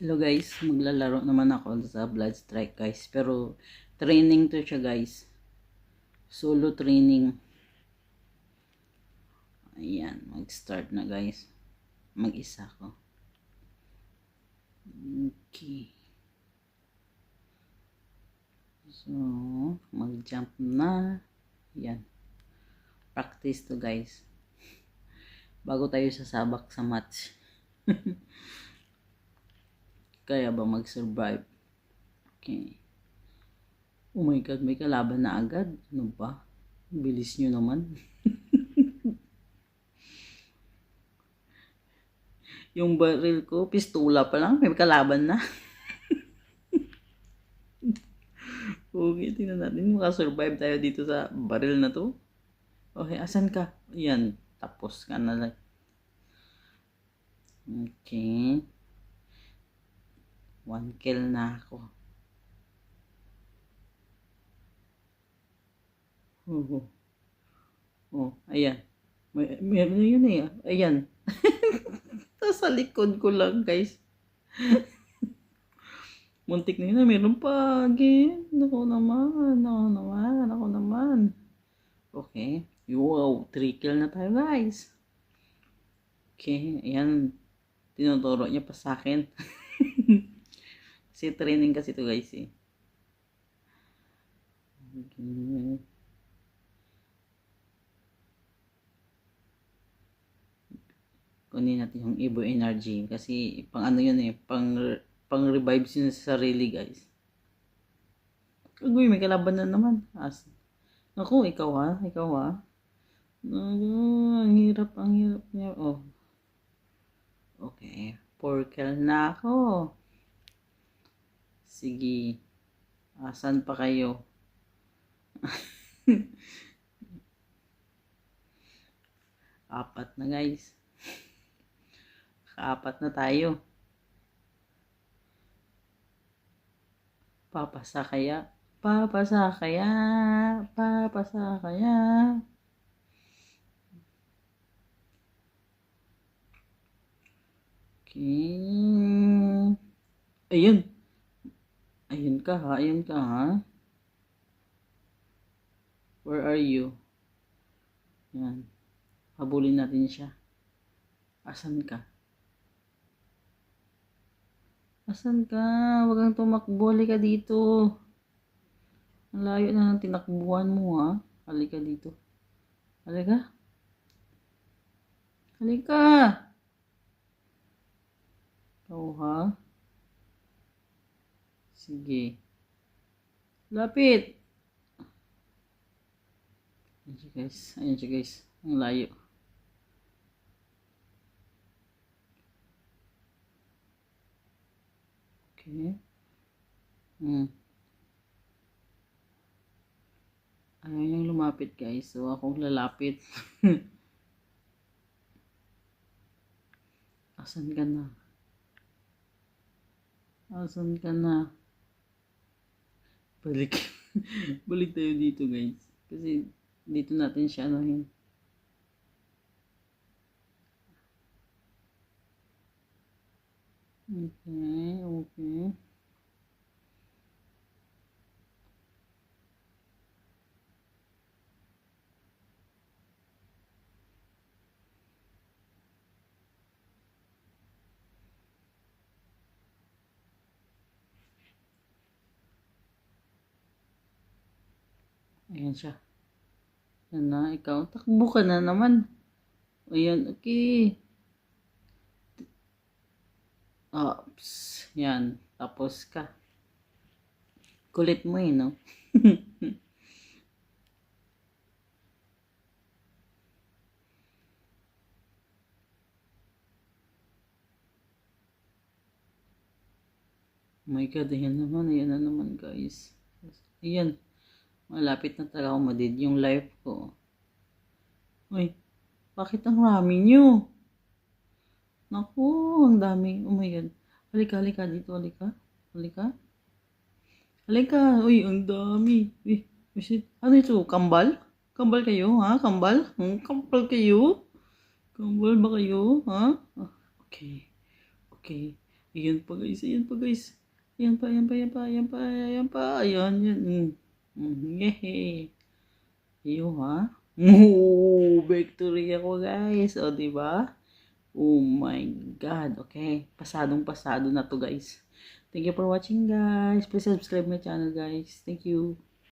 Hello guys, maglalaro naman ako sa Blood Strike guys. Pero training to siya guys. Solo training. Ayan, mag-start na guys. Mag-isa ko. Okay. So, mag-jump na. Ayan. Practice to guys. Bago tayo sasabak sa match. Kaya ba mag-survive? Okay. Oh my god, may kalaban na agad. Ano ba? Bilis nyo naman. Yung baril ko, pistola pa lang. May kalaban na. Okay, tingnan natin. Makasurvive tayo dito sa baril na to. Okay, asan ka? Yan, tapos ka na lang. Okay. 1 kill na ako. Oh, ayan. Meron na yun eh. Ayan. Sa likod ko lang, guys. Muntik na yun. Meron pa. Again. Ako naman. Okay. Wow. 3 kill na tayo, guys. Okay. Ayan. Tinuturo niya pa sa akin. Kasi training kasi to guys eh. Okay. Kunin natin yung Evo Energy kasi pang ano yun eh, pang revive yun sa sarili guys. Agoy, may kalaban na naman. Naku, ikaw ha. Ang hirap niya. Oh. Okay, 4 kill na ako. Sige. Asan pa kayo? Apat na guys. Kaapat na tayo. Papasa kaya. Okay. Ayun. Ayun ka ha. Where are you? Yan. Habulin natin siya. Asan ka? Huwag kang tumakbo. Halika dito. Ang layo na ng tinakbuhan mo ha. Halika dito. Halika. Ikaw ha. Sige. Lapit. Ayan siya guys. Ang layo. Okay. Ayaw niyang lumapit guys. So akong lalapit. Asan ka na? Balik. Balik tayo dito guys. Kasi dito natin siya anuhin. Okay. Ayan siya. Yan na, ikaw. Takbo ka na naman. Ayan, okay. Oops. Yan. Tapos ka. Kulit mo eh, no? Oh my god, ayan na naman guys. Ayan. Malapit na talaga madid yung life ko. Uy, bakit ang rami nyo? Naku, ang dami. Oh my god. Halika dito, halika. Uy, ang dami. Uy, ano ito? Kambal? Kambal kayo, ha? Kambal kayo? Kambal ba kayo, ha? Okay. Ayan pa guys, ayan pa guys. Ayan pa, ayan pa, ayan pa, ayan pa, ayan pa, ayan, yan. Yehey. Iyo ha. Victory ako guys. O, diba? Oh my God. Okay. Pasadong pasado na to guys. Thank you for watching guys. Please subscribe my channel guys. Thank you.